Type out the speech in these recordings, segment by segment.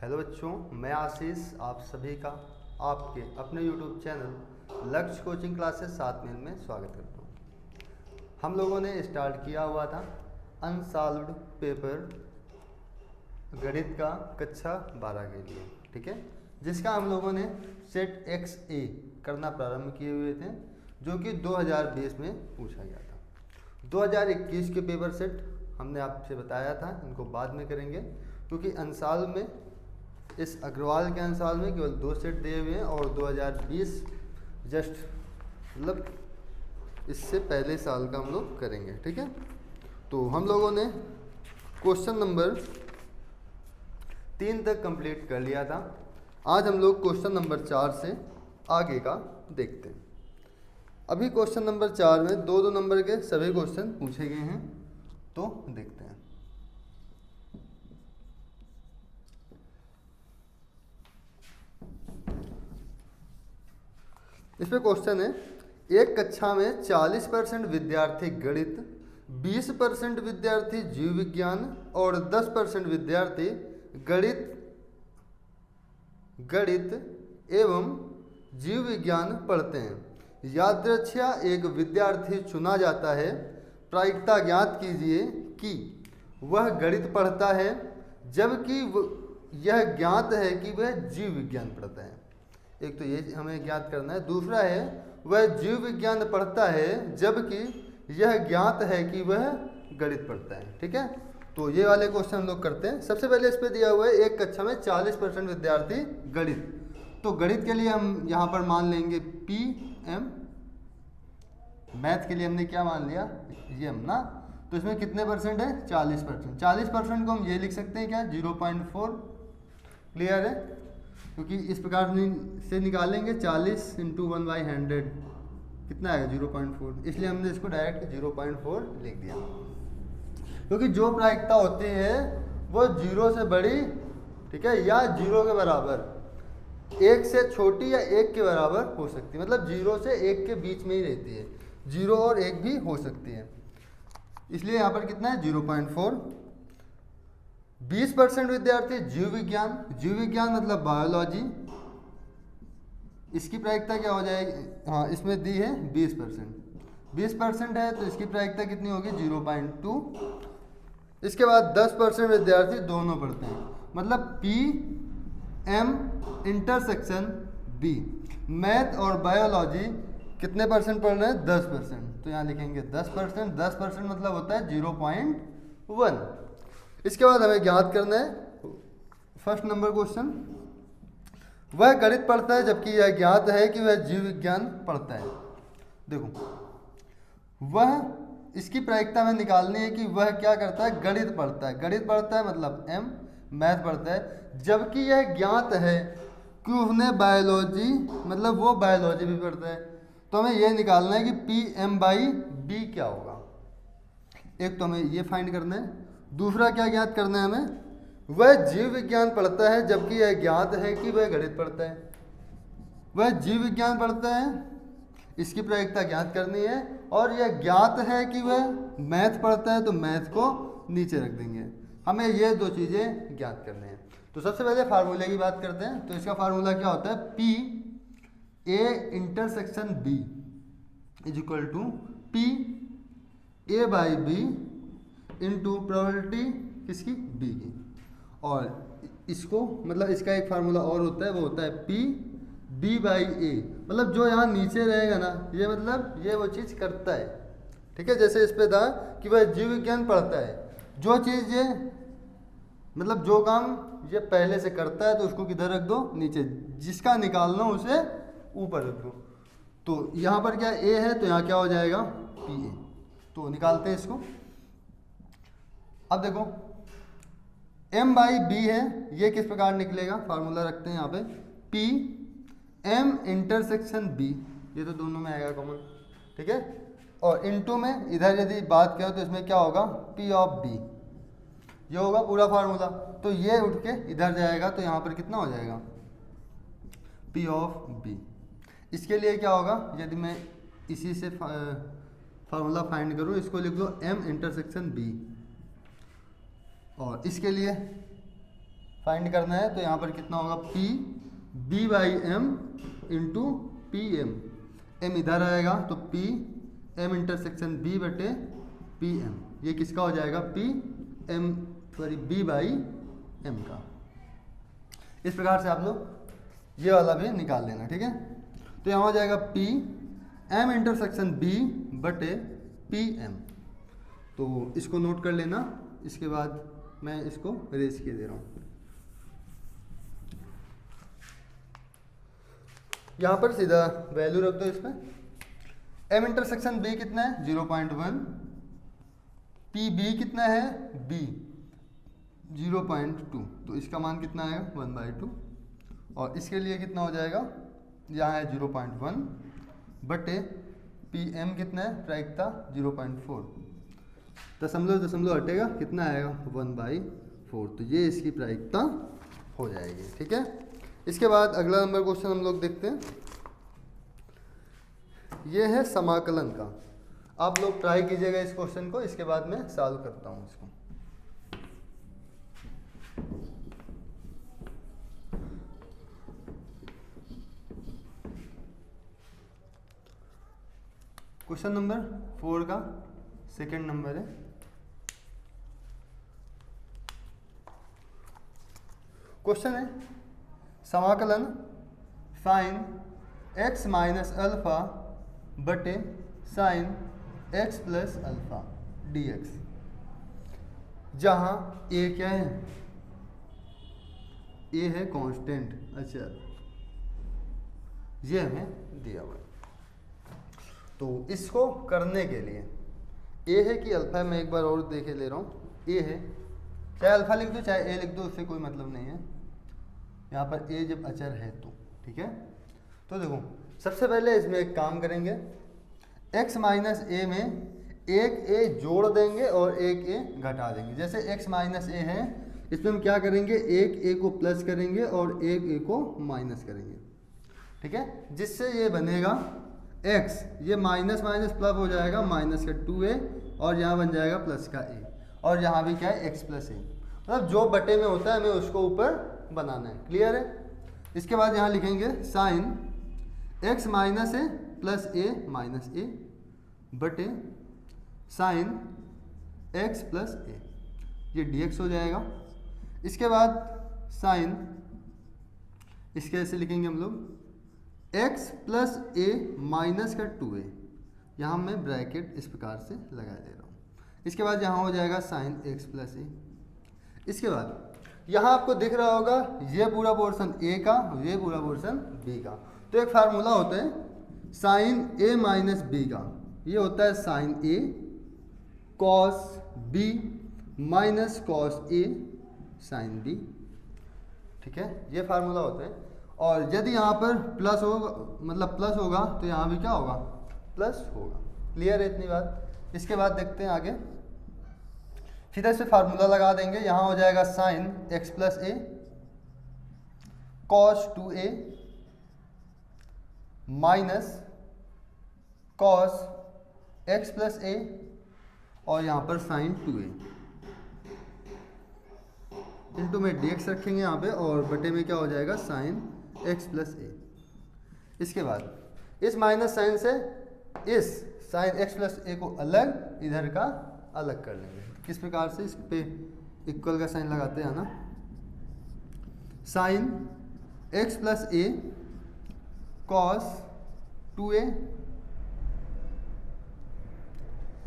Hello बच्चों, मैं आशीष आप सभी का आपके अपने YouTube चैनल लक्ष्य कोचिंग क्लासेस 7 में स्वागत करता हूँ। हम लोगों ने स्टार्ट किया हुआ था अनसॉल्व्ड पेपर गणित का कक्षा 12 के लिए, ठीक है, जिसका हम लोगों ने सेट XA करना प्रारंभ किए हुए थे, जो कि 2020 में पूछा गया था। 2021 के पेपर सेट हमने आपसे बताया था, इनको बाद में करेंगे क्योंकि अंसाल में इस अग्रवाल के अंसाल में केवल 2 सेट दिए हुए हैं और 2020 जस्ट मतलब इससे पहले साल का हम लोग करेंगे, ठीक है। तो हम लोगों ने क्वेश्चन नंबर 3 तक कंप्लीट कर लिया था। आज हम लोग क्वेश्चन नंबर 4 से आगे का देखते हैं। अभी क्वेश्चन नंबर 4 में 2-2 नंबर के सभी क्वेश्चन पूछे गए हैं, तो देखते हैं। इसमें क्वेश्चन है, एक कक्षा में 40% विद्यार्थी गणित, 20% विद्यार्थी जीव विज्ञान और 10% विद्यार्थी गणित एवं जीव विज्ञान पढ़ते हैं। यादृच्छया एक विद्यार्थी चुना जाता है। प्रायिकता ज्ञात कीजिए कि वह गणित पढ़ता है, जबकि यह ज्ञात है कि वह जीव विज्ञान पढ़ता है। एक तो ये हमें ज्ञात करना है। दूसरा है वह जीव विज्ञान पढ़ता है जबकि यह ज्ञात है कि वह गणित पढ़ता है, ठीक है। तो ये वाले क्वेश्चन हम लोग करते हैं। सबसे पहले इस पे दिया हुआ है एक कक्षा में 40% विद्यार्थी गणित, तो गणित के लिए हम यहाँ पर मान लेंगे PM। मैथ के लिए हमने क्या मान लिया, M ना। तो इसमें कितने परसेंट है, 40%। 40% को हम ये लिख सकते हैं क्या, 0.4। क्लियर है, क्योंकि इस प्रकार से निकालेंगे 40 × 1/100 कितना आएगा, 0.4। इसलिए हमने इसको डायरेक्ट 0.4 लिख दिया, क्योंकि जो प्रायिकता होती है वो 0 से बड़ी, ठीक है, या 0 के बराबर, 1 से छोटी या 1 के बराबर हो सकती है। मतलब 0 से 1 के बीच में ही रहती है, 0 और 1 भी हो सकती है। इसलिए यहाँ पर कितना है, 0.4। 20% विद्यार्थी जीव विज्ञान, जीव विज्ञान मतलब बायोलॉजी, इसकी प्रायिकता क्या हो जाएगी, हाँ इसमें दी है 20%। 20% है तो इसकी प्रायिकता कितनी होगी, 0.2। इसके बाद 10% विद्यार्थी दोनों पढ़ते हैं, मतलब PM इंटरसेक्शन B। मैथ और बायोलॉजी कितने परसेंट पढ़ रहे हैं, 10%। तो यहाँ लिखेंगे 10%। 10% मतलब होता है 0.1। इसके बाद हमें ज्ञात करना है फर्स्ट नंबर क्वेश्चन, वह गणित पढ़ता है जबकि यह ज्ञात है कि वह जीव विज्ञान पढ़ता है। देखो, वह, इसकी प्रायिकता में निकालनी है कि वह क्या करता है, गणित पढ़ता है। गणित पढ़ता है मतलब M, मैथ पढ़ता है, जबकि यह ज्ञात है कि उसने बायोलॉजी, मतलब वो बायोलॉजी भी पढ़ता है। तो हमें यह निकालना है कि PM/B क्या होगा। एक तो हमें ये फाइंड करना है, दूसरा क्या ज्ञात करना है हमें, वह जीव विज्ञान पढ़ता है जबकि यह ज्ञात है कि वह गणित पढ़ता है। वह जीव विज्ञान पढ़ता है, इसकी प्रायिकता ज्ञात करनी है, और यह ज्ञात है कि वह मैथ पढ़ता है, तो मैथ को नीचे रख देंगे। हमें ये 2 चीज़ें ज्ञात करनी है। तो सबसे पहले फार्मूले की बात करते हैं। तो इसका फार्मूला क्या होता है, PA intersection B = PA/B into probability किसकी, B की। और इसको मतलब इसका एक फार्मूला और होता है, वो होता है PB/A। मतलब जो यहाँ नीचे रहेगा ना, ये मतलब ये वो चीज़ करता है, ठीक है। जैसे इस पे था कि वह जीव विज्ञान पढ़ता है, जो चीज़ ये मतलब जो काम ये पहले से करता है तो उसको किधर रख दो, नीचे। जिसका निकालना उसे ऊपर रख दो। तो यहाँ पर क्या A है, तो यहाँ क्या हो जाएगा, PA। तो निकालते हैं इसको। अब देखो M/B है, ये किस प्रकार निकलेगा, फार्मूला रखते हैं यहाँ पे, PM इंटरसेक्शन B। ये तो दोनों में आएगा कॉमन, ठीक है। और इनटू में इधर यदि बात करें तो इसमें क्या होगा, P/B, ये होगा पूरा फार्मूला। तो ये उठ के इधर जाएगा, तो यहाँ पर कितना हो जाएगा, P/B। इसके लिए क्या होगा, यदि मैं इसी से फार्मूला फाइंड करूँ, इसको लिख लो M इंटरसेक्शन B। और इसके लिए फाइंड करना है, तो यहाँ पर कितना होगा P B by M into P M. M इधर आएगा तो पी एम इंटरसेक्शन बी बटे पी एम, ये किसका हो जाएगा P M sorry B by M का। इस प्रकार से आप लोग ये वाला भी निकाल लेना, ठीक है। तो यहाँ हो जाएगा पी एम इंटरसेक्शन बी बटे पी एम। तो इसको नोट कर लेना, इसके बाद मैं इसको रेज किए दे रहा हूँ। यहाँ पर सीधा वैल्यू रख दो इसमें। एम इंटरसेक्शन बी कितना है 0.1, पी बी कितना है बी 0.2, तो इसका मान कितना आएगा 1/2, और इसके लिए कितना हो जाएगा, यहाँ है 0.1 बटे पी एम कितना है प्रायिकता 0.4, दशमलव दशमलव हटेगा कितना आएगा 1/4, तो ये इसकी प्रायिकता हो जाएगी, ठीक है। इसके बाद अगला नंबर क्वेश्चन हम लोग देखते हैं, ये है समाकलन का। आप लोग ट्राई कीजिएगा इस क्वेश्चन को, इसके बाद मैं सॉल्व करता हूँ इसको। क्वेश्चन नंबर 4 का सेकंड नंबर है। क्वेश्चन है समाकलन साइन x माइनस अल्फा बटे sine x plus alpha dx, जहाँ a क्या है, a है कांस्टेंट, अच्छा ये हमें दिया हुआ है। तो इसको करने के लिए a है कि अल्फा है, मैं एक बार और देखे ले रहा हूँ, a है, चाहे अल्फा लिख दो चाहे a लिख दो, उससे कोई मतलब नहीं है, यहाँ पर a जब अचर है तो, ठीक है। तो देखो सबसे पहले इसमें एक काम करेंगे, x माइनस ए में एक a जोड़ देंगे और एक a घटा देंगे। जैसे x माइनस ए है, इसमें हम क्या करेंगे, एक a को प्लस करेंगे और एक a को माइनस करेंगे, ठीक है, जिससे ये बनेगा x, ये माइनस माइनस प्लस हो जाएगा, माइनस का 2a और यहाँ बन जाएगा प्लस का a, और यहाँ भी क्या है x प्लस a, मतलब जो बटे में होता है हमें उसको ऊपर बनाना है, क्लियर है। इसके बाद यहाँ लिखेंगे sine x minus A plus a minus a बटे साइन x प्लस a, ये dx हो जाएगा। इसके बाद साइन, इसके ऐसे लिखेंगे हम लोग x प्लस a माइनस का 2a, यहाँ मैं ब्रैकेट इस प्रकार से लगा दे रहा हूँ। इसके बाद यहाँ हो जाएगा साइन x प्लस a। इसके बाद यहाँ आपको दिख रहा होगा ये पूरा पोर्शन a का, ये पूरा पोर्शन b का, तो एक फार्मूला होता है साइन a माइनस b का, ये होता है sine a cos b minus cos a sine b, ठीक है, ये फार्मूला होता है। और यदि यहाँ पर प्लस होगा, मतलब प्लस होगा, तो यहाँ भी क्या होगा प्लस होगा, क्लियर है इतनी बात। इसके बाद देखते हैं आगे, सीधे से फार्मूला लगा देंगे, यहाँ हो जाएगा sine x plus A cos 2a minus cos x plus a और यहाँ पर साइन 2a इंटू में dx रखेंगे यहाँ पे, और बटे में क्या हो जाएगा साइन x प्लस a। इसके बाद इस माइनस साइन से इस साइन x प्लस a को अलग, इधर का अलग कर लेंगे। किस प्रकार से, इस पे इक्वल का साइन लगाते हैं ना, sine x plus a cos 2a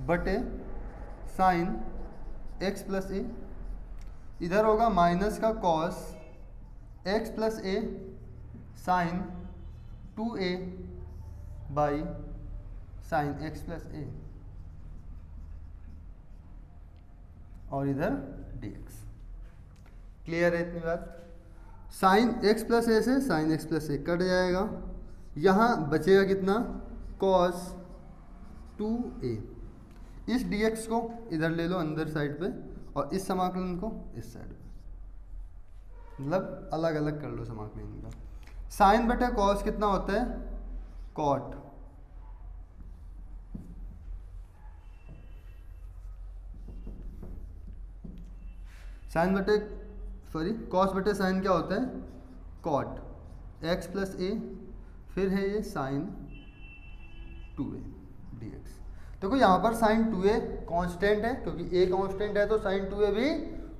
बटे साइन x प्लस a, इधर होगा माइनस का cos x plus a sine 2a by sine x plus a, और इधर dx, क्लियर है इतनी बात। साइन x प्लस a से sine x plus a cut जाएगा, यहाँ बचेगा कितना cos 2a। इस dx को इधर ले लो अंदर साइड पे, और इस समाकलन को इस साइड पे, मतलब अलग अलग कर लो समाकलन का। साइन बटे cos कितना होता है cot, साइन बटे सॉरी कॉस बटे साइन क्या होता है, कॉट एक्स प्लस ए, फिर है ये साइन 2a dx। देखो यहाँ पर साइन 2a कांस्टेंट है, क्योंकि a कांस्टेंट है तो साइन 2a भी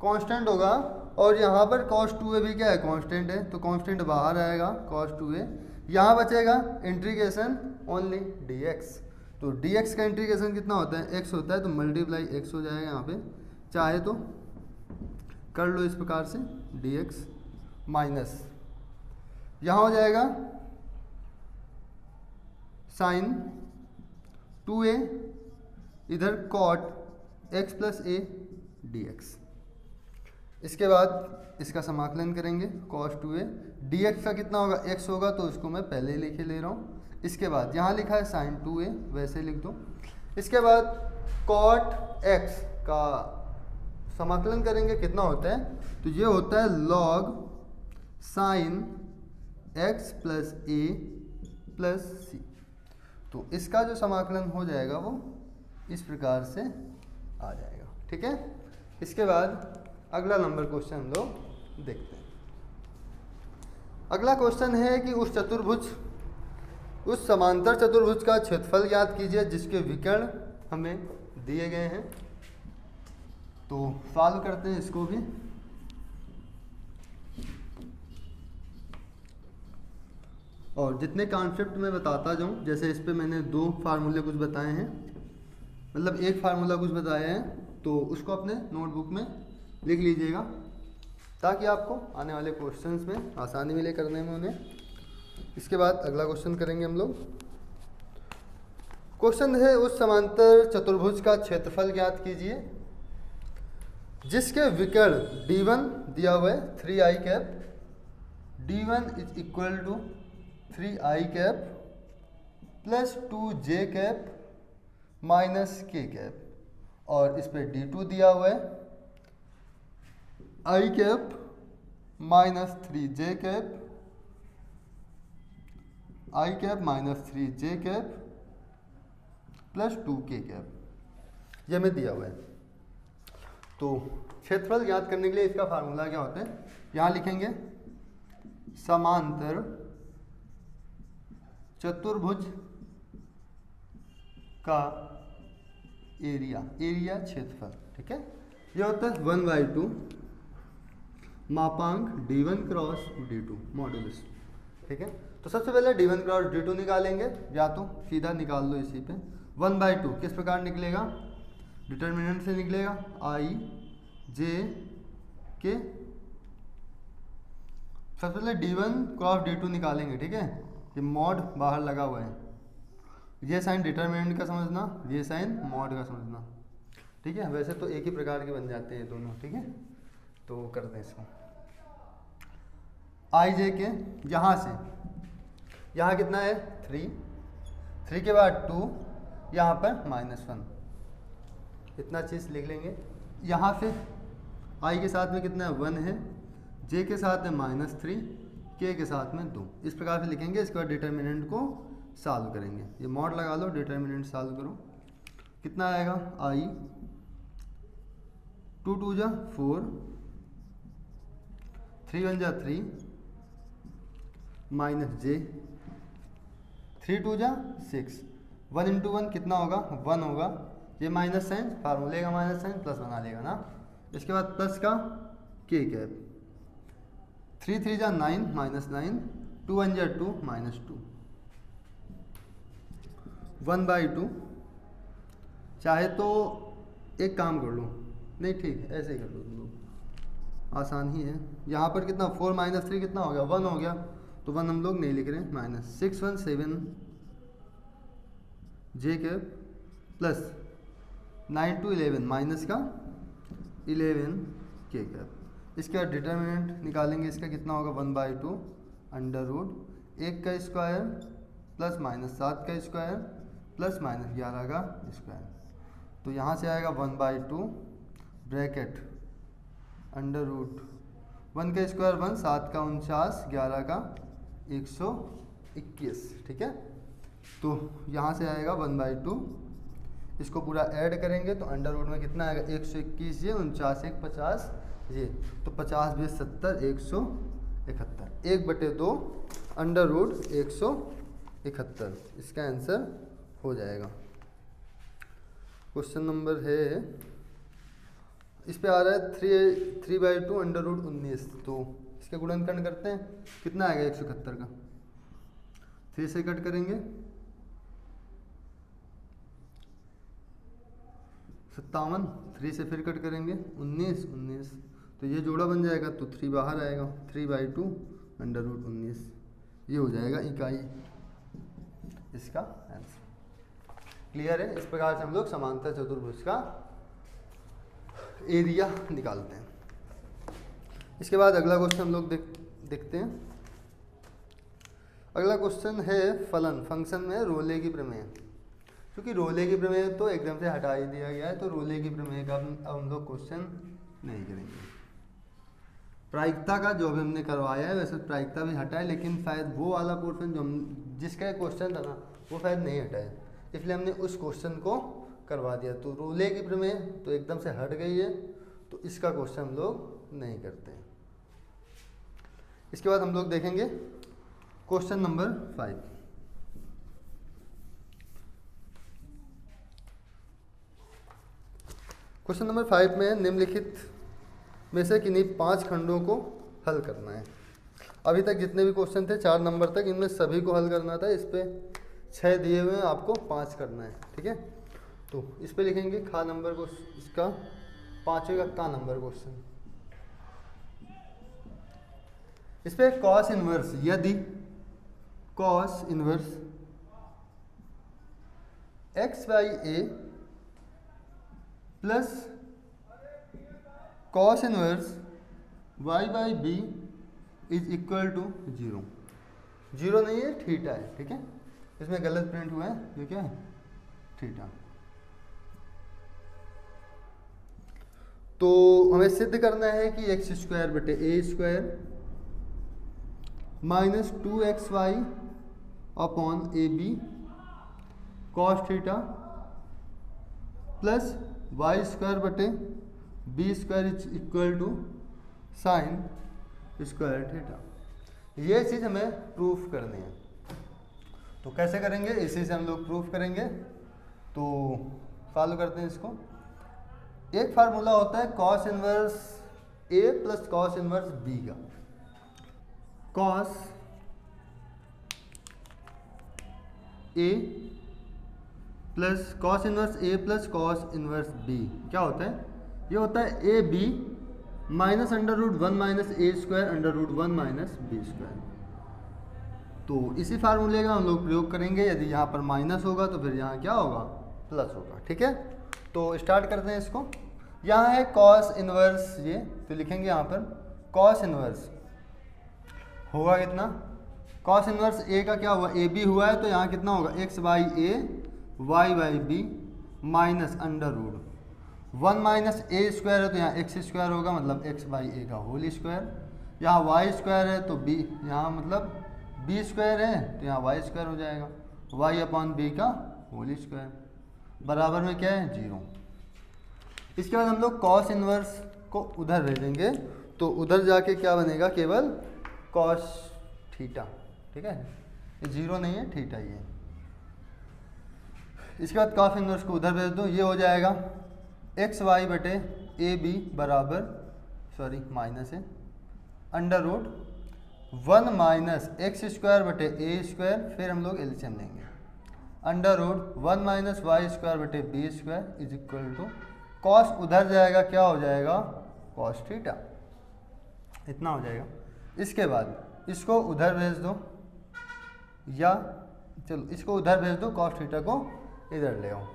कांस्टेंट होगा, और यहाँ पर cos 2a भी क्या है, कांस्टेंट है, तो कांस्टेंट बाहर आएगा cos 2a। यहाँ बचेगा इंटीग्रेशन ओनली dx, तो dx का इंटीग्रेशन कितना होता है, x होता है, तो मल्टीप्लाई x हो जाएगा। यहाँ पे चाहे तो कर लो इस प्रकार से dx माइनस यहाँ हो जाएगा साइन 2a, इधर cot x plus a dx। इसके बाद इसका समाकलन करेंगे, cos 2a dx का कितना होगा, x होगा, तो इसको मैं पहले ही लिखे ले रहा हूँ। इसके बाद यहाँ लिखा है sin 2a, वैसे लिख दो। इसके बाद cot x का समाकलन करेंगे, कितना होता है, तो ये होता है log sin x plus a plus c। तो इसका जो समाकलन हो जाएगा वो इस प्रकार से आ जाएगा, ठीक है। इसके बाद अगला नंबर क्वेश्चन हम लोग देखते हैं। अगला क्वेश्चन है कि उस समांतर चतुर्भुज का क्षेत्रफल ज्ञात कीजिए जिसके विकर्ण हमें दिए गए हैं। तो सॉल्व करते हैं इसको भी। और जितने कॉन्सेप्ट मैं बताता जाऊँ, जैसे इस पे मैंने 2 फार्मूले कुछ बताए हैं, मतलब एक फार्मूला कुछ बताया है, तो उसको अपने नोटबुक में लिख लीजिएगा ताकि आपको आने वाले क्वेश्चंस में आसानी मिले करने में उन्हें। इसके बाद अगला क्वेश्चन करेंगे हम लोग। क्वेश्चन है उस समांतर चतुर्भुज का क्षेत्रफल ज्ञात कीजिए जिसके विकर्ण d1 दिया हुआ है 3i cap, d1 is equal to 3i cap plus 2j cap minus k cap, और इस पर d2 दिया हुआ है i cap minus 3j cap, i cap minus 3j cap plus 2k cap, ये हमें दिया हुआ है। तो क्षेत्रफल ज्ञात करने के लिए इसका फार्मूला क्या होता है, यहाँ लिखेंगे समांतर चतुर्भुज का एरिया क्षेत्रफल, ठीक है। ये होता है 1/2 मापांक d1 क्रॉस d2 मॉडुलस, ठीक है। तो सबसे पहले d1 क्रॉस d2 निकालेंगे, या तो सीधा निकाल लो इसी पे। 1/2 किस प्रकार निकलेगा, डिटर्मिनेंट से निकलेगा i j k। सबसे पहले d1 क्रॉस d2 निकालेंगे, ठीक है। ये मॉड बाहर लगा हुआ है, ये साइन डिटर्मिनेंट का समझना, ये साइन मॉड का समझना, ठीक है। वैसे तो एक ही प्रकार के बन जाते हैं दोनों, ठीक है। तो करते हैं इसको आई जे के, यहाँ से यहाँ कितना है 3 के बाद 2, यहाँ पर -1, इतना चीज़ लिख लेंगे। यहाँ से आई के साथ में कितना 1 है, जे के साथ में -3, के के साथ में 2, इस प्रकार से लिखेंगे। इसके बाद डिटर्मिनेंट को सॉल्व करेंगे, ये मॉड लगा लो, डिटर्मिनेंट सॉल्व करो, कितना आएगा आई 2 2 जा 4, 3 1 जा 3 माइनस जे 3 2 जा 6, 1 इंटू 1 कितना होगा 1 होगा, ये माइनस साइन फार्मूले का माइनस साइन प्लस बना लेगा ना। इसके बाद प्लस का के कैप, 3 3 जा 9 -9, 2 1 जा 2 -2, 1/2। चाहे तो एक काम कर लो, नहीं ठीक ऐसे ही कर लो तुम लोग, आसान ही है। यहाँ पर कितना 4 - 3 कितना हो गया 1 हो गया, तो 1 हम लोग नहीं लिख रहे हैं, -6 1 7 जे कैप प्लस 9 2 11 माइनस का 11 के कैप। इसके बाद डिटर्मिनेंट निकालेंगे, इसका कितना होगा 1/2 अंडर रूट 1 का स्क्वायर प्लस -7 का स्क्वायर प्लस -11 का स्क्वायर। तो यहाँ से आएगा 1/2 ब्रैकेट अंडर रूट 1 का स्क्वायर 1, 7 का 49, 11 का 121, ठीक है। तो यहाँ से आएगा 1/2, इसको पूरा ऐड करेंगे तो अंडर रूट में कितना आएगा 121, ये 49 1 50 ये, तो 50 20 70 171, 1/2 √171, इसका आंसर हो जाएगा। क्वेश्चन नंबर है, इस पे आ रहा है 3/2 √19, तो इसका गुणनखंड करते हैं, कितना आएगा 171 का, 3 से कट करेंगे 57, 3 से फिर कट करेंगे 19, तो ये जोड़ा बन जाएगा, तो 3 बाहर आएगा, 3/2 √19, ये हो जाएगा इकाई, इसका आंसर। क्लियर है? इस प्रकार से हम लोग समांतर चतुर्भुज का एरिया निकालते हैं। इसके बाद अगला क्वेश्चन हम लोग देखते हैं। अगला क्वेश्चन है फलन, फंक्शन में रोले की प्रमेय। क्योंकि रोले की प्रमेय तो एकदम से हटा ही दिया गया है, तो रोले की प्रमेय का अब हम लोग क्वेश्चन नहीं करेंगे। प्रायिकता का जो भी हमने करवाया है, वैसे प्रायिकता भी हटा है, लेकिन शायद वो वाला पोर्शन जो हम जिसका क्वेश्चन था ना, वो शायद नहीं हटा है, इसलिए हमने उस क्वेश्चन को करवा दिया। तो रोले की प्रमेय तो एकदम से हट गई है, तो इसका क्वेश्चन हम लोग नहीं करते हैं। इसके बाद हम लोग देखेंगे क्वेश्चन नंबर 5। क्वेश्चन नंबर 5 में निम्नलिखित में से किन्हीं 5 खंडों को हल करना है। अभी तक जितने भी क्वेश्चन थे 4 नंबर तक, इनमें सभी को हल करना था। इस पे 6 दिए हुए हैं, आपको 5 करना है, ठीक है। तो इस पे लिखेंगे खा नंबर को, इसका 5वें का का नंबर क्वेश्चन। इस पे कॉस इनवर्स, यदि cos inverse x/a plus cos inverse y/b is equal to 0, 0 नहीं है, थीटा है, ठीक है। इसमें गलत प्रिंट हुआ है, ये क्या है, थीटा। तो हमें सिद्ध करना है कि x²/a² minus 2xy upon AB cos theta plus y²/b² is equal to sine square theta. ये चीज़ हमें प्रूफ करनी है। तो कैसे करेंगे, इसी से हम लोग प्रूफ करेंगे। तो फॉलो करते हैं इसको। एक फार्मूला होता है cos inverse A plus cos inverse B का। Cos A plus cos inverse A plus cos inverse B क्या होता है, ये होता है AB minus √1 minus A² √1 minus B²। तो इसी फार्मूले का हम लोग प्रयोग करेंगे। यदि यहाँ पर माइनस होगा तो फिर यहाँ क्या होगा, प्लस होगा, ठीक है। तो स्टार्ट करते हैं इसको। यहाँ है कॉस इनवर्स ये, तो लिखेंगे यहाँ पर कॉस इनवर्स होगा कितना, कॉस इनवर्स A का क्या हुआ, AB हुआ है, तो यहाँ कितना होगा x/a y/b minus √1 minus A² है, तो यहाँ x² होगा, मतलब x/a का होल स्क्वायर। यहाँ y² है तो b, यहाँ मतलब b² है तो यहाँ y² हो जाएगा, y/b का होल स्क्वायर बराबर में क्या है 0। इसके बाद हम लोग कॉस इनवर्स को उधर भेजेंगे, तो उधर जाके क्या बनेगा, केवल कॉस थीटा, ठीक है। ये 0 नहीं है, थीटा ही है। इसके बाद कॉस इनवर्स को उधर भेज दो, ये हो जाएगा xy/ab बराबर, सॉरी माइनस है, √1 माइनस x²/a², फिर हम लोग एलसीएम लेंगे, √1 minus y²/b² is equal to cos उधर जाएगा, क्या हो जाएगा कॉस थीटा, इतना हो जाएगा। इसके बाद इसको उधर भेज दो, या चलो इसको उधर भेज दो, कॉस थीटा को इधर ले आओ,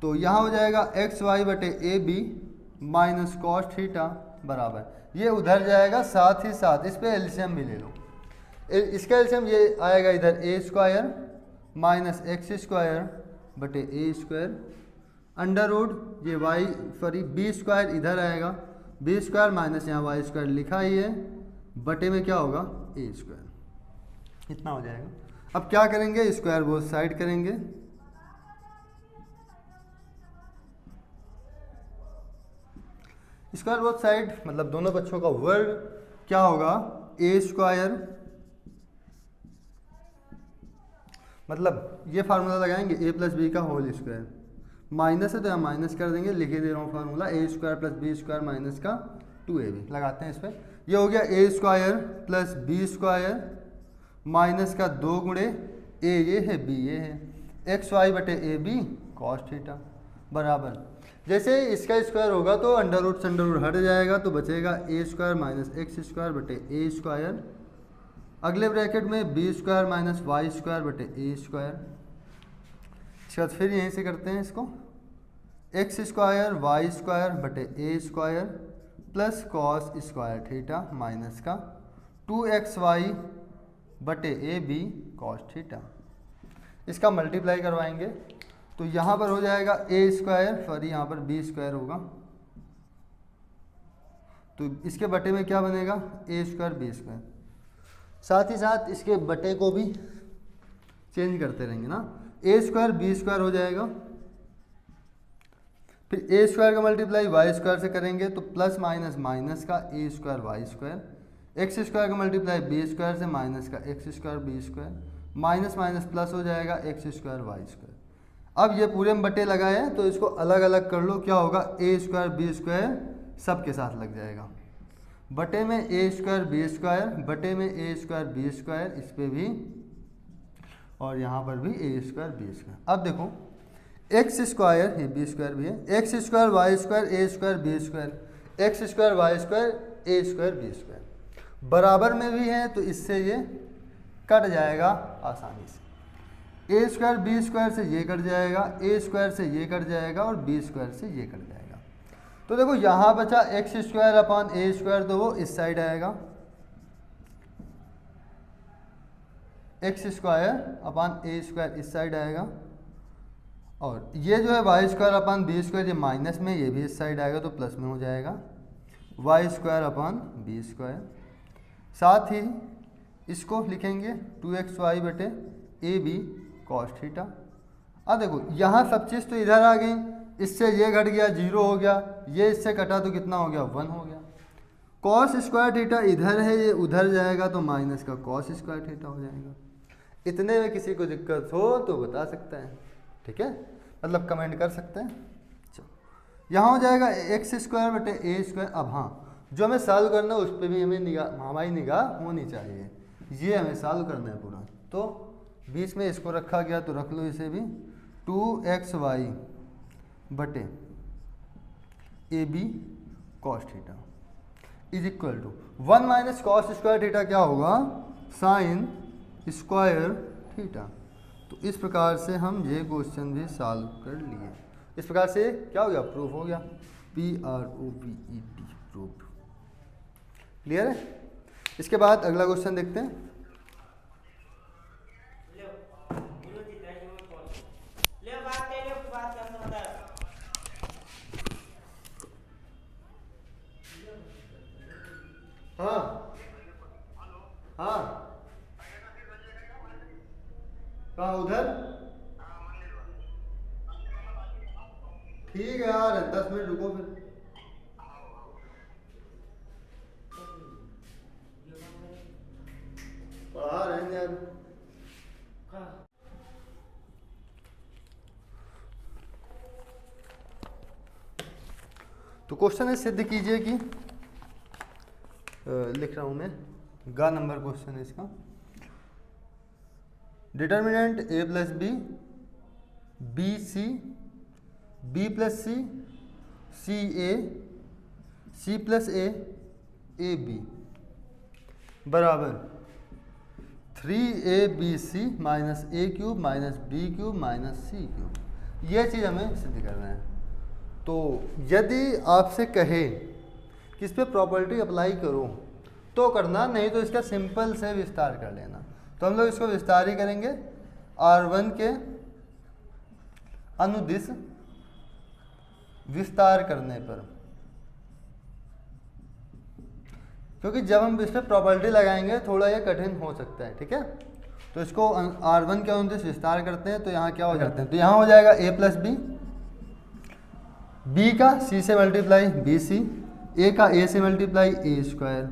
तो यहाँ हो जाएगा xy/ab माइनस कॉस थीटा बराबर, ये उधर जाएगा, साथ ही साथ इस पे एलसीएम भी ले लो। इसका एलसीएम ये आएगा इधर a² माइनस x²/a² √ ये b² इधर आएगा, b² माइनस यहाँ y² लिखा ही है, बटे में क्या होगा a², इतना हो जाएगा। अब क्या करेंगे, स्क्वायर बोथ साइड करेंगे, स्क्वायर बोथ साइड मतलब दोनों पक्षों का वर्ग क्या होगा, ए स्क्वायर, मतलब ये फार्मूला लगाएंगे ए प्लस बी का होल स्क्वायर, माइनस है तो यहाँ माइनस कर देंगे, लिखे दे रहा हूँ formula A square plus B square minus का 2ab लगाते हैं इस पर। ये हो गया A square plus B square minus का 2 गुणे ए ये है बी ये है, एक्स वाई बटे ए बी कॉस थीटा बराबर, जैसे इसका स्क्वायर होगा तो अंडर रूट हट जाएगा तो बचेगा A square minus X square बटे ए स्क्वायर, अगले ब्रैकेट में B square minus Y square बटे ए स्क्वायर। इसके बाद फिर यहीं से करते हैं इसको, एक्स स्क्वायर वाई स्क्वायर बटे A square plus cos square theta minus का 2xy बटे ए बी कॉस थीटा। इसका मल्टीप्लाई करवाएंगे तो यहाँ पर हो जाएगा ए स्क्वायर और यहाँ पर बी स्क्वायर होगा, तो इसके बटे में क्या बनेगा ए स्क्वायर बी स्क्वायर, साथ ही साथ इसके बटे को भी चेंज करते रहेंगे ना, ए स्क्वायर बी स्क्वायर हो जाएगा, फिर ए स्क्वायर का मल्टीप्लाई वाई स्क्वायर से करेंगे तो प्लस माइनस माइनस का A square Y square, X square का मल्टीप्लाई बी स्क्वायर से माइनस का X square B square, minus minus plus हो जाएगा एक्स स्क्वायर वाई स्क्वायर। अब ये पूरे में बटे लगाए हैं तो इसको अलग अलग कर लो, क्या होगा ए स्क्वायर बी स्क्वायर सब के साथ लग जाएगा, बटे में ए स्क्वायर बी स्क्वायर बटे में ए स्क्वायर बी स्क्वायर, इस पर भी और यहाँ पर भी ए स्क्वायर बी स्क्वायर। अब देखो एक्स स्क्वायर, ये बी स्क्वायर भी है, X square Y square A square B square, X square Y square A square B square बराबर में भी है तो इससे ये कट जाएगा आसानी से, ए स्क्वायर बी स्क्वायर से ये कट जाएगा, ए स्क्वायर से ये कट जाएगा और बी स्क्वायर से ये कट जाएगा। तो देखो यहाँ बचा X square upon A square, तो वो इस साइड आएगा, X square upon A square इस साइड आएगा, और ये जो है Y square upon B square ये माइनस में, ये भी इस साइड आएगा तो प्लस में हो जाएगा Y square upon B square. साथ ही इसको लिखेंगे 2xy बटे ए बी कॉस थीटा। अब देखो यहाँ सब चीज़ तो इधर आ गई, इससे ये घट गया 0 हो गया, ये इससे कटा तो कितना हो गया 1 हो गया, कॉस स्क्वायर थीटा इधर है ये उधर जाएगा तो माइनस का कॉस स्क्वायर थीटा हो जाएगा। इतने में किसी को दिक्कत हो तो बता सकता है, ठीक है, मतलब कमेंट कर सकते हैं। चलो यहाँ हो जाएगा एक्स स्क्वायर बटे ए स्क्वायर। अब हाँ, जो हमें सॉल्व करना है उस पर भी हमारी निगाह होनी चाहिए, ये हमें सॉल्व करना है पूरा, तो बीच में इसको रखा गया तो रख लो इसे भी, 2xy बटे A B cos theta is equal to 1 minus cos square theta क्या होगा साइन स्क्वायर थीटा। तो इस प्रकार से हम ये क्वेश्चन भी सॉल्व कर लिए। इस प्रकार से क्या हो गया, प्रूफ हो गया, PROVET प्रूफ। क्लियर है। इसके बाद अगला क्वेश्चन देखते हैं। हाँ हाँ कहाँ उधर, ठीक है यार 10 मिनट रुको फिर। पढ़ा रहे हैं यार। तो क्वेश्चन है सिद्ध कीजिए कि लिख रहा हूं मैं, गा नंबर क्वेश्चन है इसका। Determinant A plus B, B C, B plus C, C A, C plus A, A B बराबर 3abc minus A cube minus B cube minus C cube. ये चीज़ हमें सिद्ध करना है। तो यदि आपसे कहे कि इस पर प्रॉपर्टी अप्लाई करो तो करना, नहीं तो इसका सिंपल से विस्तार कर लेना। तो हम लोग इसको विस्तार ही करेंगे R1 के अनुदिश विस्तार करने पर, क्योंकि जब हम इस पर प्रॉपर्टी लगाएंगे थोड़ा ये कठिन हो सकता है, ठीक है। तो इसको R1 के अनुदिश विस्तार करते हैं तो यहाँ क्या हो जाते हैं, तो यहाँ हो जाएगा a प्लस बी, बी का c से मल्टीप्लाई बी सी ए का ए से मल्टीप्लाई ए स्क्वायर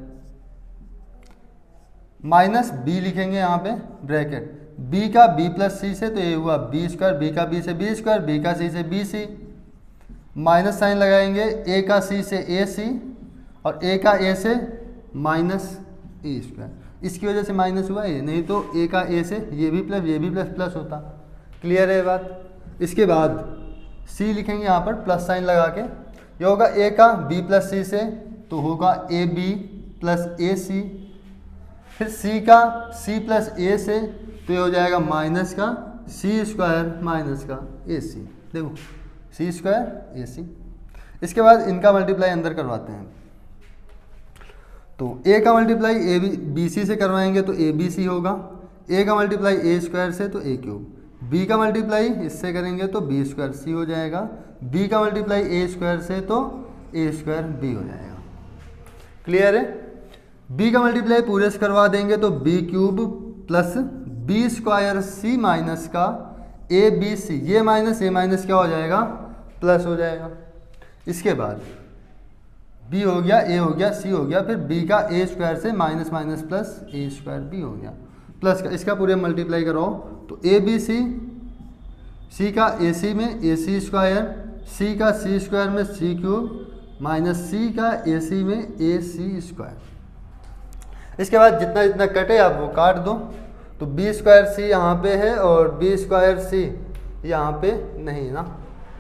माइनस बी लिखेंगे यहाँ पे ब्रैकेट बी का बी प्लस सी से, तो ये हुआ बी स्क्वायर, बी का बी से बी स्क्वायर, बी का सी से बी सी, माइनस साइन लगाएंगे ए का सी से ए सी और ए का ए से माइनस ए स्क्वायर, इसकी वजह से माइनस हुआ ये, नहीं तो ए का ए से ये भी प्लस प्लस होता। क्लियर है बात। इसके बाद सी लिखेंगे यहाँ पर प्लस साइन लगा के, ये होगा ए का बी प्लस सी से, तो होगा ए बी प्लस ए सी, फिर सी का सी प्लस ए से, तो ये हो जाएगा माइनस का सी स्क्वायर माइनस का ए सी, देखो सी स्क्वायर ए सी। इसके बाद इनका मल्टीप्लाई अंदर करवाते हैं, तो ए का मल्टीप्लाई ए बी सी से करवाएंगे तो ए बी सी होगा, ए का मल्टीप्लाई ए स्क्वायर से तो ए क्यूब, बी का मल्टीप्लाई इससे करेंगे तो बी स्क्वायर सी हो जाएगा, बी का मल्टीप्लाई ए स्क्वायर से तो ए स्क्वायर बी हो जाएगा। क्लियर है। बी का मल्टीप्लाई पूरे से करवा देंगे तो B cube plus B square C minus का ए बी सी, ये माइनस ए माइनस क्या हो जाएगा प्लस हो जाएगा। इसके बाद बी हो गया, ए हो गया, सी हो गया, फिर बी का ए स्क्वायर से माइनस माइनस प्लस ए स्क्वायर बी हो गया, प्लस का इसका पूरे मल्टीप्लाई करो तो ए बी सी का ए सी में ए सी स्क्वायर, सी का सी स्क्वायर में सी क्यूब माइनस सी का ए सी में ए सी स्क्वायर। इसके बाद जितना जितना कटे आप वो काट दो, तो बी स्क्वायर सी यहाँ पे है और बी स्क्वायर सी यहाँ पे नहीं है ना,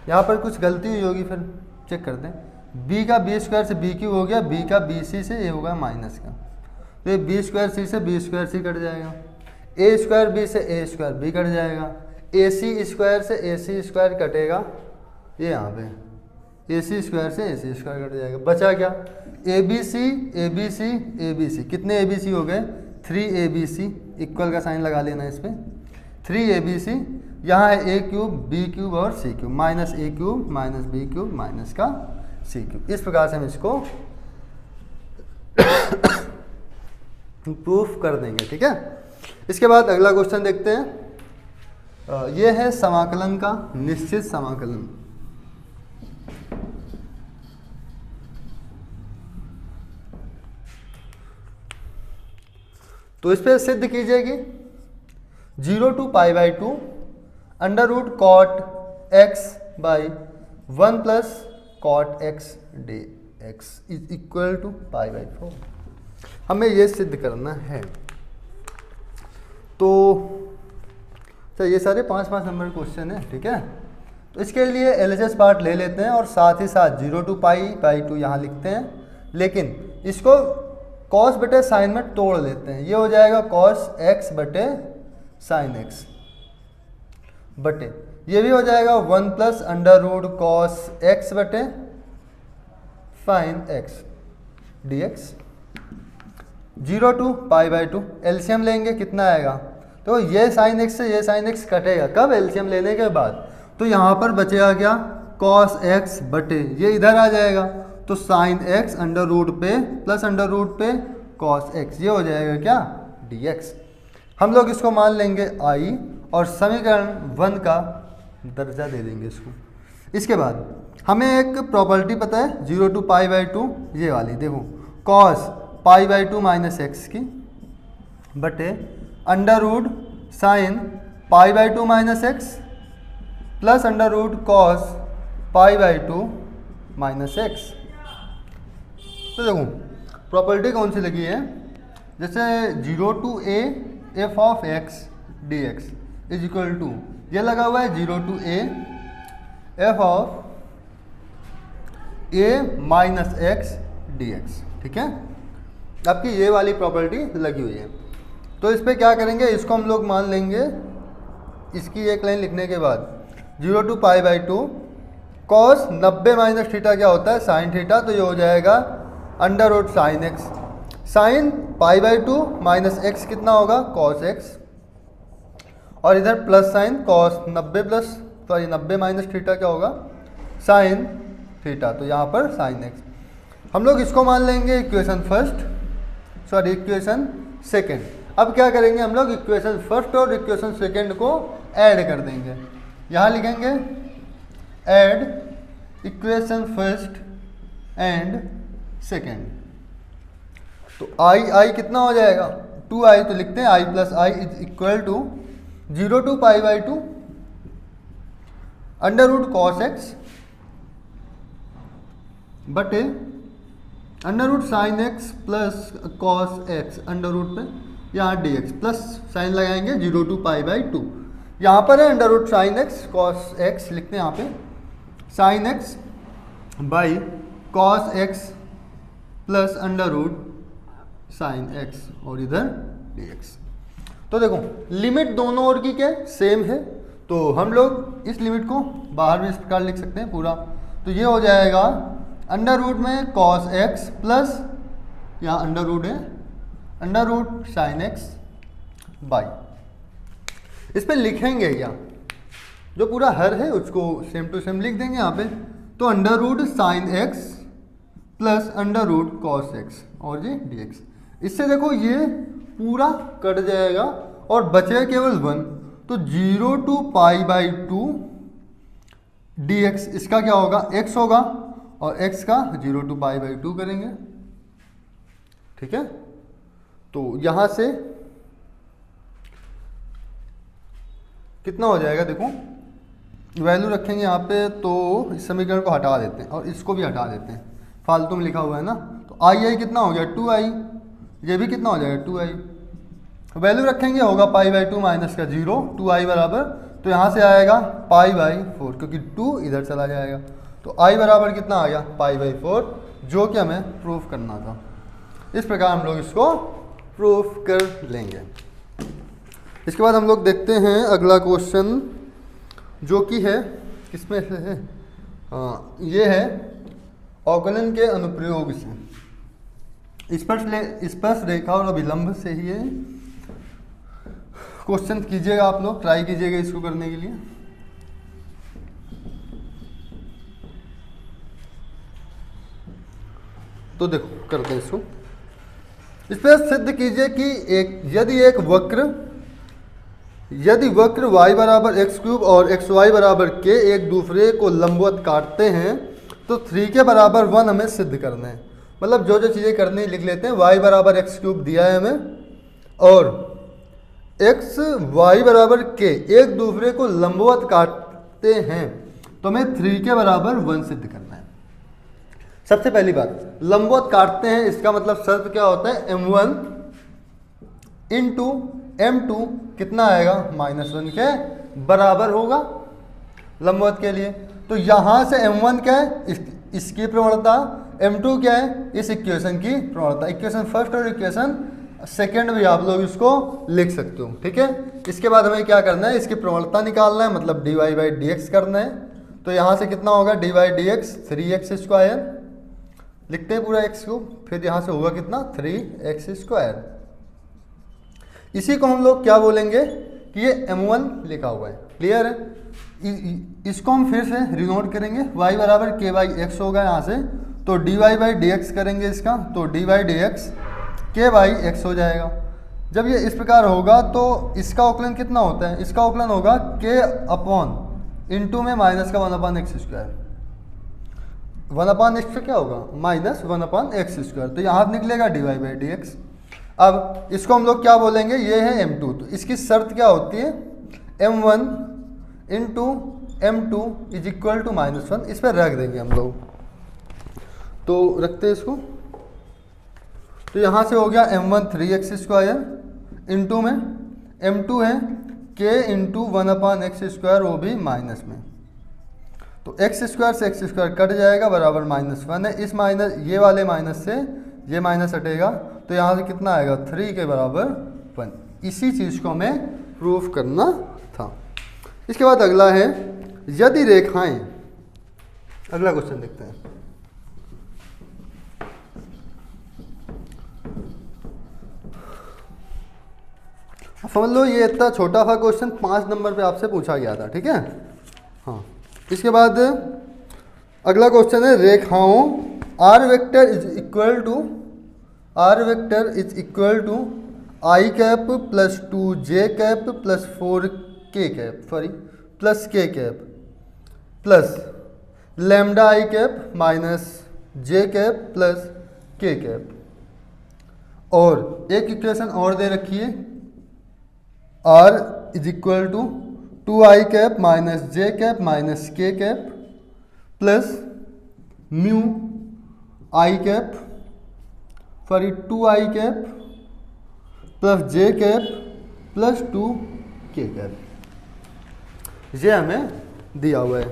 यहाँ पर कुछ गलती हुई होगी, फिर चेक करते हैं। बी का बी स्क्वायर से बी क्यूब हो गया, बी का बी सी से ये होगा माइनस का, तो ये बी स्क्वायर सी से बी स्क्वायर सी कट जाएगा, ए स्क्वायर बी से ए स्क्वायर बी कट जाएगा, ए सी स्क्वायर से ए सी स्क्वायर कटेगा, ये यहाँ पे ए सी स्क्वायर से ए सी स्क्वायर कट जाएगा। बचा क्या, A B C A B C A B C, कितने ए बी सी हो गए 3 ए बी सी, इक्वल का साइन लगा लेना इस पर 3 ए बी सी, यहाँ है ए क्यूब बी क्यूब और C cube, minus A cube minus B cube minus का सी क्यूब। इस प्रकार से हम इसको प्रूफ कर देंगे। ठीक है। इसके बाद अगला क्वेश्चन देखते हैं। ये है समाकलन का निश्चित समाकलन। तो इस पर सिद्ध कीजिए कि 0 to π/2 under root cot X by 1 plus cot X D X is equal to π/4, हमें ये सिद्ध करना है। तो ये सारे 5-5 नंबर क्वेश्चन है। ठीक है। तो इसके लिए LHS पार्ट ले लेते हैं और साथ ही साथ 0 to π/2 यहाँ लिखते हैं, लेकिन इसको कॉस बटे साइन में तोड़ लेते हैं। ये हो जाएगा कॉस एक्स बटे साइन एक्स बटे, ये भी हो जाएगा 1 plus under root cos X बटे sine X D X. 0 to π/2 LCM लेंगे, कितना आएगा, तो ये साइन एक्स से ये साइन एक्स कटेगा, कब एलसीएम लेने के बाद, तो यहाँ पर बचेगा क्या कॉस एक्स बटे, ये इधर आ जाएगा, तो साइन एक्स अंडर रूट पे प्लस अंडर रूट पे कॉस एक्स, ये हो जाएगा क्या डी एक्स। हम लोग इसको मान लेंगे आई और समीकरण 1 का दर्जा दे देंगे इसको। इसके बाद हमें एक प्रॉपर्टी पता है 0 to π/2, ये वाली देखो, कॉस π/2 माइनस एक्स की बटे under root sine π/2 minus X plus under root cos π/2 minus X. तो देखो प्रॉपर्टी कौन सी लगी है, जैसे 0 to a f of x dx is equal to, ये लगा हुआ है 0 to a f of a minus X dx। ठीक है, आपकी ये वाली प्रॉपर्टी लगी हुई है। तो इस पर क्या करेंगे, इसको हम लोग मान लेंगे, इसकी एक लाइन लिखने के बाद 0 to π/2 कॉस 90 माइनस थीटा क्या होता है साइन थीटा, तो ये हो जाएगा under root sine X, sine π/2 minus X कितना होगा कॉस एक्स, और इधर plus sine cos 90 minus theta क्या होगा साइन थीटा, तो यहाँ पर साइन एक्स। हम लोग इसको मान लेंगे इक्वेशन सेकेंड। अब क्या करेंगे हम लोग, इक्वेशन फर्स्ट और इक्वेशन सेकेंड को ऐड कर देंगे। यहाँ लिखेंगे add equation first and second. तो आई कितना हो जाएगा 2i, तो लिखते हैं i plus I is equal to 0 to pi by 2 under root cos X बटे under root sine X plus cos X under root पे यहाँ डी एक्स प्लस साइन लगाएंगे 0 टू पाई बाई 2। यहाँ पर है under root sine X cos X, लिखते हैं यहाँ पे sine X by cos X plus under root sine X और इधर डी एक्स। तो देखो लिमिट दोनों ओर की क्या सेम है, तो हम लोग इस लिमिट को बाहर भी इस प्रकार लिख सकते हैं पूरा। तो ये हो जाएगा अंडर रूट में कॉस एक्स प्लस यहाँ अंडर रूट है under root sine X by, इस पर लिखेंगे क्या जो पूरा हर है उसको सेम टू सेम लिख देंगे यहाँ पे। तो under root sine X plus under root cos X और ये डी एक्स। इससे देखो ये पूरा कट जाएगा और बचेगा केवल 1, तो 0 to pi by 2 D X, इसका क्या होगा x होगा और x का 0 टू पाई बाई 2 करेंगे, ठीक है। तो यहां से कितना हो जाएगा देखो वैल्यू रखेंगे यहाँ पे, तो इस समीकरण को हटा देते हैं और इसको भी हटा देते हैं, फालतू में लिखा हुआ है ना। तो आई कितना हो गया 2i, ये भी कितना हो जाएगा 2i, वैल्यू रखेंगे होगा पाई बाई 2 माइनस का 0, 2i बराबर, तो यहाँ से आएगा पाई बाई 4 क्योंकि 2 इधर चला जाएगा, तो i बराबर कितना आ गया पाई बाई 4, जो कि हमें प्रूफ करना था। इस प्रकार हम लोग इसको प्रूफ कर लेंगे। इसके बाद हम लोग देखते हैं अगला क्वेश्चन जो कि है किसमें से है, ये है अवकलन के अनुप्रयोग से स्पर्श रेखा और अभिलंब से ही है। क्वेश्चन कीजिएगा आप लोग, ट्राई कीजिएगा इसको करने के लिए। तो देखो करते हैं इसको। इस पर सिद्ध कीजिए कि यदि वक्र y बराबर एक्स क्यूब और एक्स वाई बराबर के एक दूसरे को लंबवत काटते हैं तो 3 के बराबर 1 हमें सिद्ध करना है। मतलब जो जो चीज़ें करनी लिख लेते हैं, y बराबर एक्स क्यूब दिया है हमें और एक्स वाई बराबर के एक दूसरे को लंबवत काटते हैं तो हमें 3 के बराबर 1 सिद्ध करना है। सबसे पहली बात लंबवत काटते हैं, इसका मतलब शर्त क्या होता है m1 इंटू m2 कितना आएगा -1 के बराबर होगा लंबवत के लिए। तो यहाँ से m1 क्या है इसकी प्रवणता, m2 क्या है इस इक्वेशन की प्रवणता। इक्वेशन फर्स्ट और इक्वेशन सेकेंड भी आप लोग इसको लिख सकते हो, ठीक है। इसके बाद हमें क्या करना है, इसकी प्रवणता निकालना है, मतलब dy बाई डी करना है। तो यहाँ से कितना होगा dy by D 3x square, लिखते हैं पूरा x को, फिर यहाँ से होगा कितना 3x स्क्वायर। इसी को हम लोग क्या बोलेंगे कि ये m1 लिखा हुआ है, क्लियर है। इसको हम फिर से रिनोट करेंगे, y बराबर k बाई एक्स होगा यहाँ से, तो dy बाई डी करेंगे इसका, तो dy by D k by x हो जाएगा। जब ये इस प्रकार होगा तो इसका अवकलन कितना होता है, इसका अवकलन होगा k अपॉन इंटू में माइनस का 1/x स्क्वायर, 1/x से क्या होगा -1/x स्क्वायर, तो यहाँ निकलेगा dy बाई डी। अब इसको हम लोग क्या बोलेंगे, ये है m2, तो इसकी शर्त क्या होती है m1 into m2 is equal to -1, इस पर रख देंगे हम लोग। तो रखते हैं इसको, तो यहाँ से हो गया m1 3x स्क्वायर इंटू में m2 है k इंटू 1/x स्क्वायर, वो भी माइनस में, तो x स्क्वायर से x स्क्वायर कट जाएगा बराबर -1 है। इस माइनस ये वाले माइनस से ये माइनस हटेगा, तो यहाँ से कितना आएगा 3 के बराबर 1। इसी चीज़ को हमें प्रूफ करना था। इसके बाद अगला है यदि रेखाएं, अगला क्वेश्चन देखते हैं। समझ लो ये इतना छोटा सा क्वेश्चन 5 नंबर पे आपसे पूछा गया था, ठीक है। हाँ, इसके बाद अगला क्वेश्चन है रेखाओं r vector is equal to i cap plus 2j cap plus 4k cap plus k cap plus lambda i cap minus j cap plus K cap. और एक इक्वेशन और दे रखी है, r is equal to 2i cap minus J cap minus K cap plus mu I cap, sorry 2i cap plus J cap plus 2 K cap, ये हमें दिया हुआ है।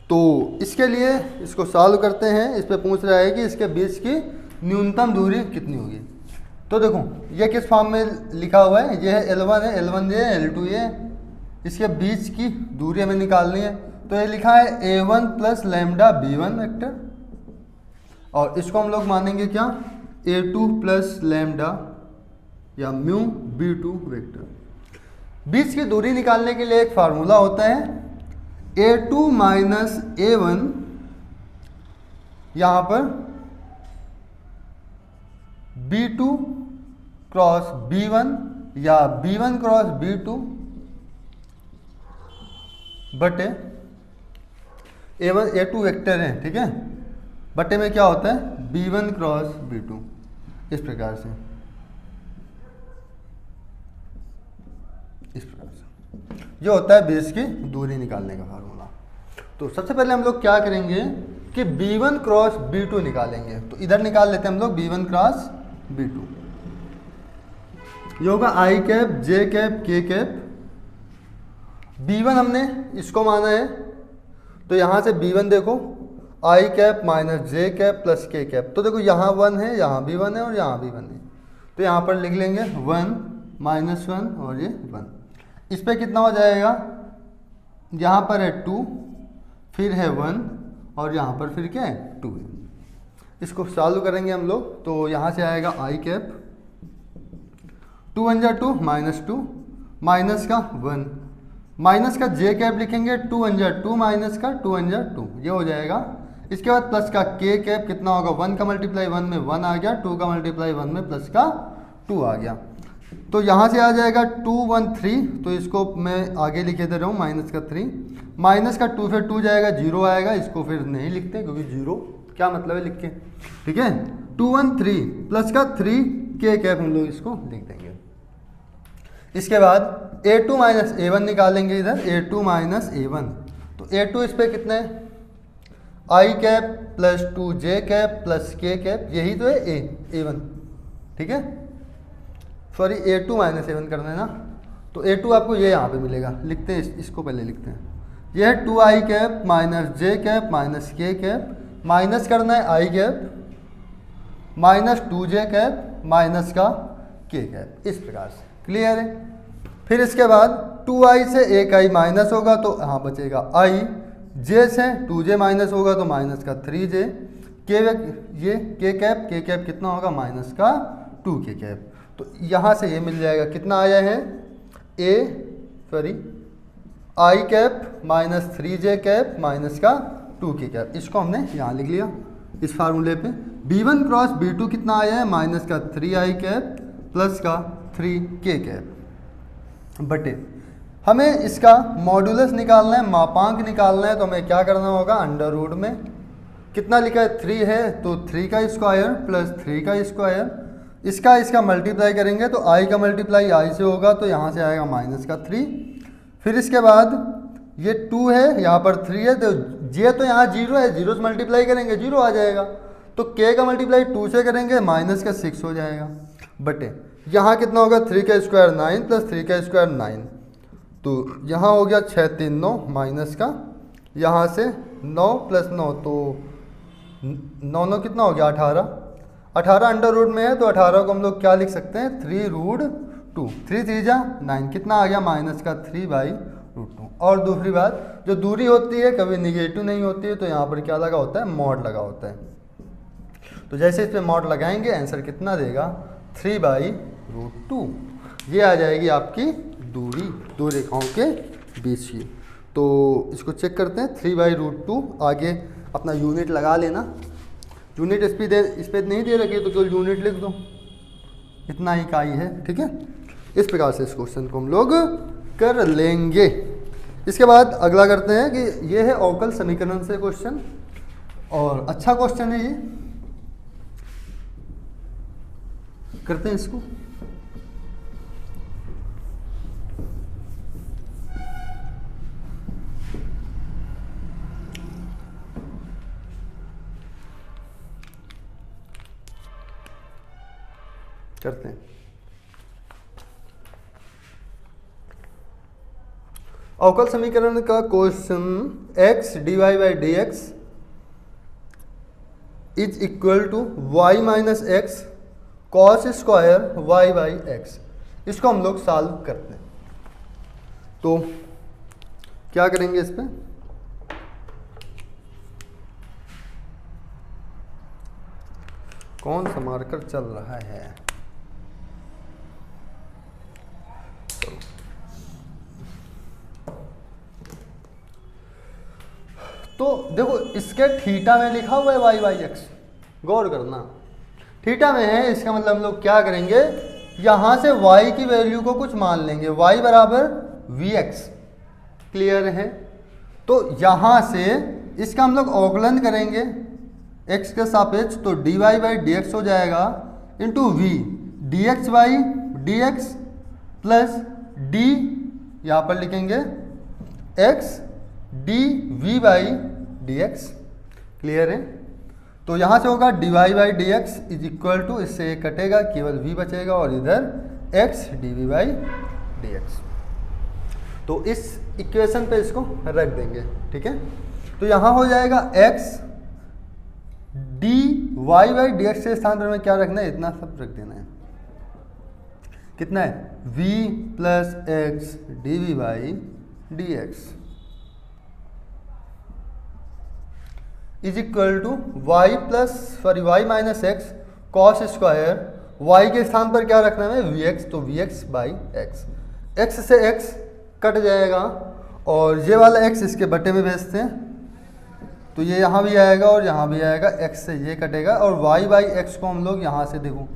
तो इसके लिए इसको सॉल्व करते हैं। इस पे पूछ रहा है कि इसके बीच की न्यूनतम दूरी कितनी होगी। तो देखो ये किस फॉर्म में लिखा हुआ है, ये है L1 है, L1 ये है, L2 ये है। इसके बीच की दूरी हमें निकालनी है। तो ये लिखा है A1 plus lambda B1 vector, और इसको हम लोग मानेंगे क्या, A2 प्लस लैम्डा या म्यू B2 वेक्टर। बीच की दूरी निकालने के लिए एक फार्मूला होता है, A2 माइनस A1, यहाँ पर B2 क्रॉस B1 या B1 क्रॉस B2 बटे A1 A2 वेक्टर है, ठीक है, बटे में क्या होता है B1 क्रॉस B2, इस प्रकार से, इस प्रकार से ये होता है बेस की दूरी निकालने का फार्मूला। तो सबसे पहले हम लोग क्या करेंगे कि B1 क्रॉस B2 निकालेंगे। तो इधर निकाल लेते हैं हम लोग B1 क्रॉस B2। ये होगा आई कैप जे कैप के कैप। B1 हमने इसको माना है, तो यहाँ से B1 देखो आई cap minus J cap plus K cap. तो देखो यहाँ 1 है, यहाँ भी 1 है और यहाँ भी 1 है, तो यहाँ पर लिख लेंगे 1 माइनस 1 और ये 1। इस पे कितना हो जाएगा, यहाँ पर है 2, फिर है 1 और यहाँ पर फिर क्या है 2 है। इसको सॉल्व करेंगे हम लोग। तो यहाँ से आएगा आई कैप 2 1 जा 2 माइनस 2 माइनस का 1 माइनस का जे कैप लिखेंगे 2 1 जा 2 माइनस का 2 1 जा 2, ये हो जाएगा। इसके बाद प्लस का के कैप कितना होगा, 1 का मल्टीप्लाई 1 में 1 आ गया, 2 का मल्टीप्लाई 1 में प्लस का 2 आ गया। तो यहाँ से आ जाएगा 2 1 3, तो इसको मैं आगे लिखे दे रहा हूँ माइनस का 3, माइनस का 2 फिर 2 जाएगा 0 आएगा, इसको फिर नहीं लिखते क्योंकि 0 क्या मतलब है लिख के, ठीक है। 2 1 3 प्लस का 3 के कैप हम लोग इसको लिख देंगे। इसके बाद A2 माइनस A1 निकालेंगे इधर, A2 माइनस A1। तो A2 इस पर कितना है, I cap plus 2 J cap plus K cap, यही तो है A1, ठीक है, सॉरी A2 माइनस A1 करना है ना। तो A2 आपको ये यहाँ पे मिलेगा, लिखते हैं इसको पहले लिखते हैं। यह है 2 आई cap minus J cap minus K cap, minus करना है I cap minus 2 J cap minus का के कैप, इस प्रकार से, क्लियर है। फिर इसके बाद 2i से एक आई माइनस होगा तो यहाँ बचेगा i, जे से 2j माइनस होगा तो माइनस का 3j, ये के कैप कितना होगा माइनस का 2 के कैप। तो यहाँ से ये मिल जाएगा, कितना आया है I cap minus 3j cap minus का 2 के कैप, इसको हमने यहाँ लिख लिया इस फार्मूले पे। B1 क्रॉस B2 कितना आया है, माइनस का 3i कैप प्लस का 3k कैप बटे, हमें इसका मॉड्यूलस निकालना है, मापांक निकालना है। तो हमें क्या करना होगा, अंडर रूट में कितना लिखा है 3 है तो 3 का स्क्वायर प्लस 3 का स्क्वायर, इसका मल्टीप्लाई करेंगे तो i का मल्टीप्लाई i से होगा, तो यहाँ से आएगा माइनस का 3। फिर इसके बाद ये 2 है, यहाँ पर 3 है, तो ये तो यहाँ 0 है, 0 से मल्टीप्लाई करेंगे 0 आ जाएगा, तो k का मल्टीप्लाई 2 से करेंगे माइनस का 6 हो जाएगा बटे, यहाँ कितना होगा 3 का स्क्वायर 9 प्लस 3 का स्क्वायर 9, तो यहाँ हो गया 6 3 9 माइनस का, यहाँ से 9 प्लस 9 तो 9 9 कितना हो गया 18, 18 अंडर रूट में है तो 18 को हम लोग क्या लिख सकते हैं 3 रूट 2, 3 3 जा 9, कितना आ गया माइनस का 3 बाई रूट 2। और दूसरी बात, जो दूरी होती है कभी निगेटिव नहीं होती है, तो यहाँ पर क्या लगा होता है मॉड लगा होता है। तो जैसे इस पर मॉड लगाएंगे आंसर कितना देगा 3 बाई रूट 2, ये आ जाएगी आपकी दूरी दो रेखाओं के बीच की। तो इसको चेक करते हैं 3 बाई रूट 2, आगे अपना यूनिट लगा लेना, यूनिट इस पे नहीं दे रखी तो केवल यूनिट लिख दो, इतना ही इकाई है, ठीक है। इस प्रकार से इस क्वेश्चन को हम लोग कर लेंगे। इसके बाद अगला करते हैं कि ये है अवकल समीकरण से क्वेश्चन, और अच्छा क्वेश्चन है ये। करते हैं इसको। करते हैं। अवकल समीकरण का question x dy by D X is equal to Y minus X cos square Y by X, इसको हम लोग सॉल्व करते हैं। तो क्या करेंगे इस पे, कौन सा मार्कर चल रहा है, तो देखो इसके थीटा में लिखा हुआ है वाई बाई एक्स, गौर करना थीटा में है, इसका मतलब हम लोग क्या करेंगे, यहां से y की वैल्यू को कुछ मान लेंगे, y बराबर वी एक्स, क्लियर है। तो यहां से इसका हम लोग अवकलन करेंगे x के सापेक्ष, तो dy बाई डी एक्स हो जाएगा into V D X by D X plus D, यहाँ पर लिखेंगे x D V by D X, clear है। तो यहाँ से होगा D Y by D X is equal to, इससे एक कटेगा, केवल v बचेगा और इधर x D V by D X. तो इस इक्वेशन पे इसको रख देंगे, ठीक है। तो यहाँ हो जाएगा x D Y by D X के स्थान पर हमें क्या रखना है, इतना सब रख देना है। कितना है, v plus X D V by D X is equal to Y minus X cos square, Y के स्थान पर क्या रखना है वी एक्स, तो V X by X, X से एक्स कट जाएगा और ये वाला एक्स इसके बटे में भेजते हैं, तो ये यहाँ भी आएगा और यहाँ भी आएगा, एक्स से ये कटेगा और वाई बाई एक्स को हम लोग यहाँ से देखो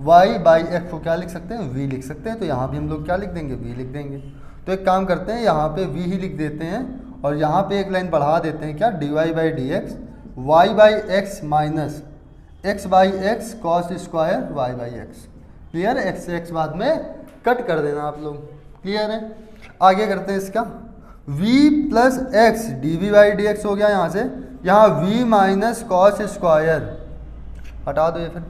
वाई बाई एक्स को क्या लिख सकते हैं, वी लिख सकते हैं, तो यहाँ भी हम लोग क्या लिख देंगे, वी लिख देंगे। तो एक काम करते हैं, यहाँ पे वी ही लिख देते हैं और यहाँ पे एक लाइन बढ़ा देते हैं, क्या, D Y by D X Y by X minus X by X cos square Y by X, clear है। एक्स से एक्स बाद में कट कर देना आप लोग, क्लियर है। आगे करते हैं इसका, v plus X D V by D X हो गया, यहाँ से यहाँ v माइनस कॉस स्क्वायर हटा दो, ये फिर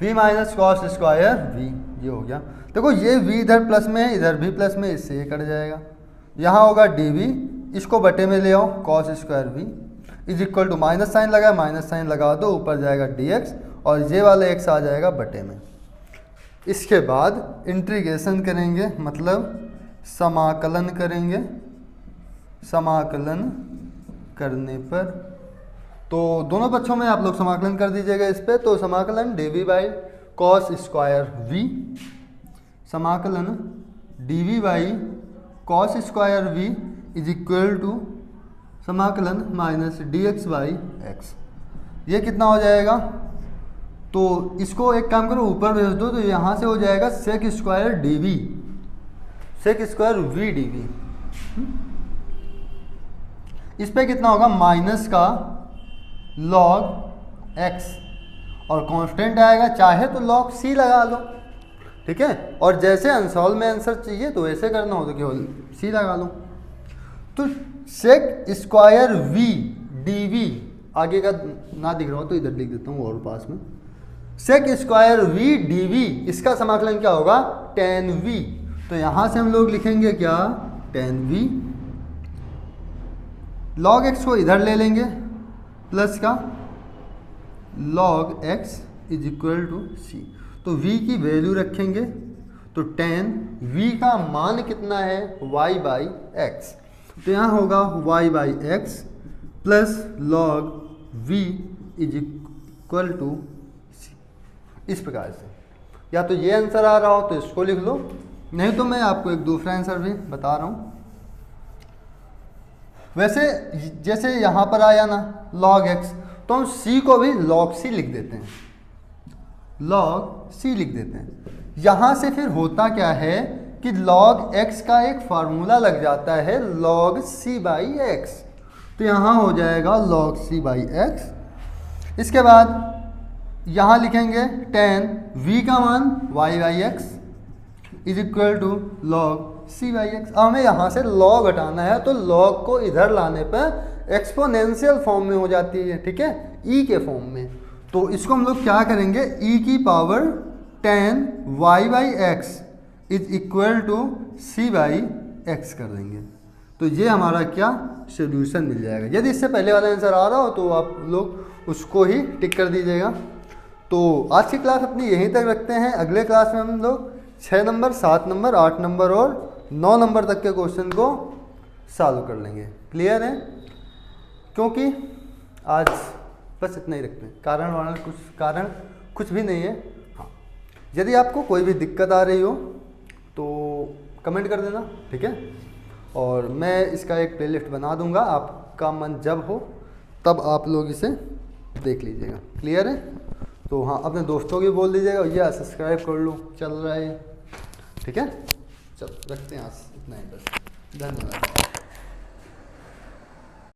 v minus cos square v, ये हो गया। देखो ये v इधर प्लस में है, इधर भी प्लस में, इससे ये कट जाएगा। यहाँ होगा dv, इसको बटे में ले आओ, cos square v is equal to minus sign लगा, माइनस साइन लगा दो, ऊपर जाएगा dx और ये वाला x आ जाएगा बटे में। इसके बाद इंटीग्रेशन करेंगे, मतलब समाकलन करेंगे, समाकलन करने पर तो दोनों पक्षों में आप लोग समाकलन कर दीजिएगा इस पे, तो समाकलन dv by cos square v, समाकलन dv by cos square v is equal to समाकलन minus D X by X. ये कितना हो जाएगा, तो इसको एक काम करो ऊपर भेज दो, तो यहाँ से हो जाएगा sec square D V, sec square V D V. इस पे कितना होगा, माइनस का लॉग एक्स और कांस्टेंट आएगा, चाहे तो लॉग सी लगा लो, ठीक है। और जैसे अनसॉल्व में आंसर चाहिए तो ऐसे करना हो तो केवल सी लगा लो। तो sec square V D V, आगे का ना दिख रहा हो तो इधर लिख देता हूँ और पास में, sec square V D V, इसका समाकलन क्या होगा, टेन वी। तो यहाँ से हम लोग लिखेंगे क्या, टेन वी, लॉग एक्स को इधर ले लेंगे, प्लस का log X is equal to C. तो v की वैल्यू रखेंगे, तो टेन v का मान कितना है, y बाई एक्स, तो यहाँ होगा y by X plus log v is equal to सी। इस प्रकार से या तो ये आंसर आ रहा हो तो इसको लिख लो, नहीं तो मैं आपको एक दूसरा आंसर भी बता रहा हूँ। वैसे जैसे यहाँ पर आया ना log x, तो हम c को भी log c लिख देते हैं, log c लिख देते हैं। यहाँ से फिर होता क्या है कि log x का एक फार्मूला लग जाता है log c बाई एक्स, तो यहाँ हो जाएगा log c बाई एक्स। इसके बाद यहाँ लिखेंगे tan v का मान y/x is equal to log c/x। अब हमें यहाँ से log हटाना है, तो log को इधर लाने पर एक्सपोनेंशियल फॉर्म में हो जाती है, ठीक है, e के फॉर्म में। तो इसको हम लोग क्या करेंगे, e की power tan y/x is equal to c/x कर देंगे। तो ये हमारा क्या सोल्यूशन मिल जाएगा। यदि इससे पहले वाला आंसर आ रहा हो तो आप लोग उसको ही टिक कर दीजिएगा। तो आज की क्लास अपनी यहीं तक रखते हैं। अगले क्लास में हम लोग 6 नंबर, 7 नंबर, 8 नंबर और 9 नंबर तक के क्वेश्चन को सॉल्व कर लेंगे। क्लियर है? क्योंकि आज बस इतना ही रखते हैं। कारण कुछ भी नहीं है। हाँ, यदि आपको कोई भी दिक्कत आ रही हो तो कमेंट कर देना, ठीक है। और मैं इसका एक प्लेलिस्ट बना दूंगा, आपका मन जब हो तब आप लोग इसे देख लीजिएगा। क्लियर है? तो हाँ, अपने दोस्तों की बोल दीजिएगा या सब्सक्राइब कर लो, चल रहा है, ठीक है। चलो रखते हैं आज इतना ही बस। धन्यवाद।